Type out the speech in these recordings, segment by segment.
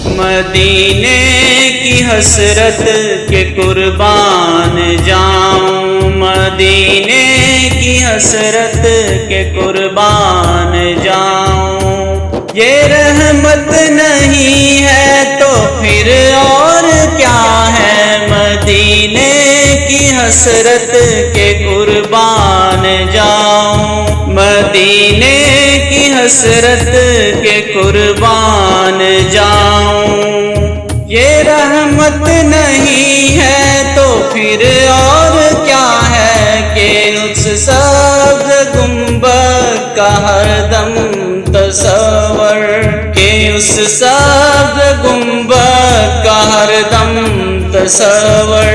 مدینے کی حسرت کے قربان جاؤں، مدینے کی حسرت کے قربان جاؤں۔ یہ رحمت نہیں ہے تو پھر اور کیا ہے، مدینے کی حسرت کے قربان جاؤں، مدینے کی حسرت کے قربان جاؤں۔ یہ رحمت نہیں ہے تو پھر اور کیا ہے کہ اس سبز گنبد کا ہر دم تصور، کہ اس سبز گنبد کا ہر دم تصور۔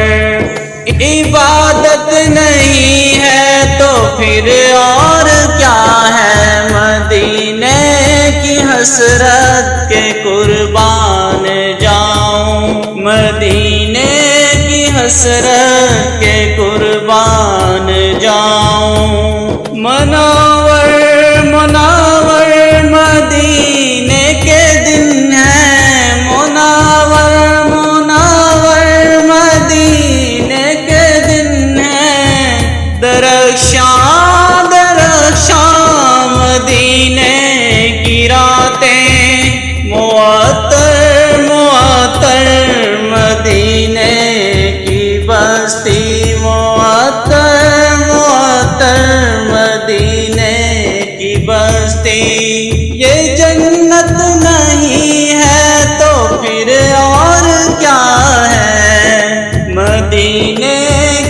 عبادت نہیں ہے تو پھر اور کیا ہے، مدینے کی حسرت کے قربان جاؤں، مدینے کی حسرت کے قربان جاؤں۔ منور منور مدینے کے دن ہیں، منور منور مدینے کے دن ہیں، درخشاں درخشاں مدینے کی راتیں، معطر معطر مدینے کی بستی، معطر معطر مدینے کی بستی۔ یہ جنت نہیں ہے تو پھر اور کیا ہے، مدینے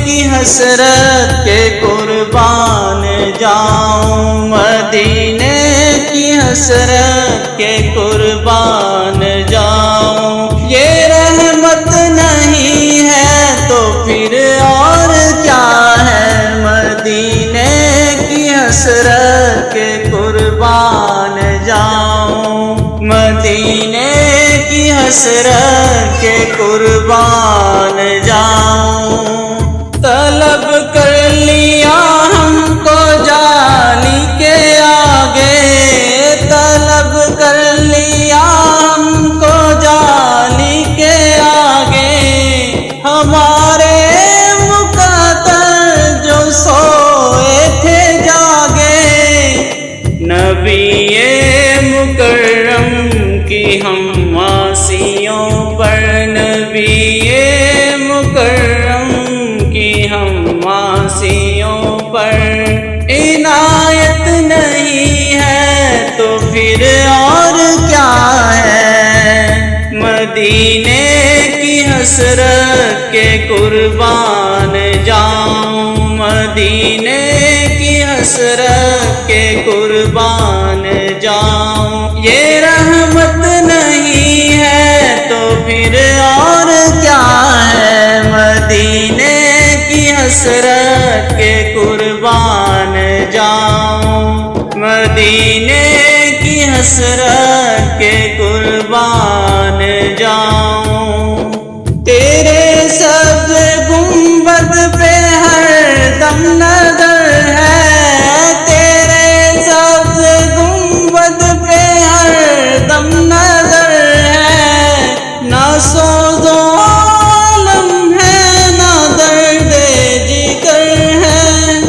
کی حسرت کے قربان جاؤں، مدینے کی حسرت کے قربان جاؤں۔ یہ رحمت نہیں ہے تو پھر اور کیا ہے، مدینے کی حسرت کے قربان جاؤں، مدینے کی حسرت کے قربان جاؤں۔ طلب کر لیا ہم کو جالی کے آگے، طلب کر لیا ہم کو جالی کے آگے، ہمارے مقتدر جو سوئے تھے جاگے، نبی مکرم کی ہم معصیوں پر، نبی مکرم کی ہم معصیوں پر عنایت نہیں ہے تو پھر اور کیا ہے، مدینے کی حسرت کے قربان جاؤں، مدینے کی حسرت کے قربان جاؤں۔ یہ رحمت نہیں ہے تو پھر اور کیا ہے، مدینے کی حسرت کے قربان جاؤں، مدینے کی حسرت کے قربان جاؤں۔ تیرے سبز گنبد پہ ہر دم نظر ہے، تیرے سبز گنبد پہ ہر دم نظر ہے، نہ سوز و عالم ہے نہ درد جگر ہے،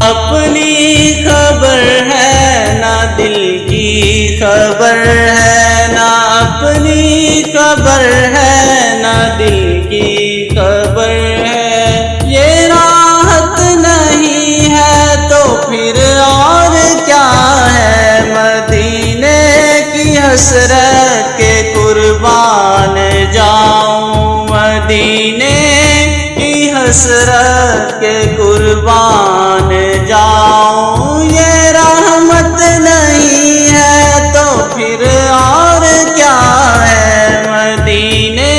اپنی خبر ہے نہ دل کی خبر ہے، نہ اپنی خبر ہے نہ دل کی خبر ہے۔ یہ راحت نہیں ہے تو پھر اور کیا ہے، مدینے کی حسرت کے قربان جاؤں، مدینے کی حسرت کے قربان جاؤں۔ یہ رحمت نہیں ہے تو پھر اور کیا ہے، مدینے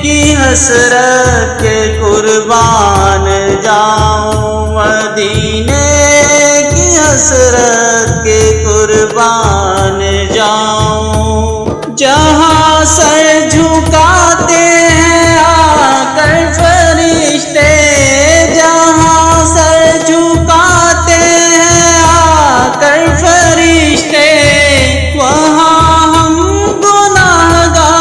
کی حسرت کے قربان جاؤں، مدینے کی حسرت کے قربان جاؤں۔ جہاں سر جھکاتے ہیں آ کر فرشتے، جہاں سر جھکاتے ہیں آ کر فرشتے، وہاں ہم گناہگار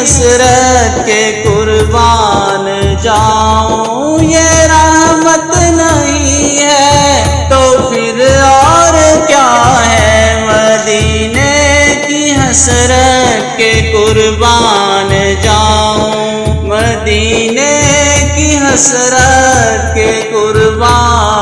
حسرت کے قربان جاؤں، یہ رحمت نہیں ہے تو پھر اور کیا ہے، مدینے کی حسرت کے قربان جاؤں، مدینے کی حسرت کے قربان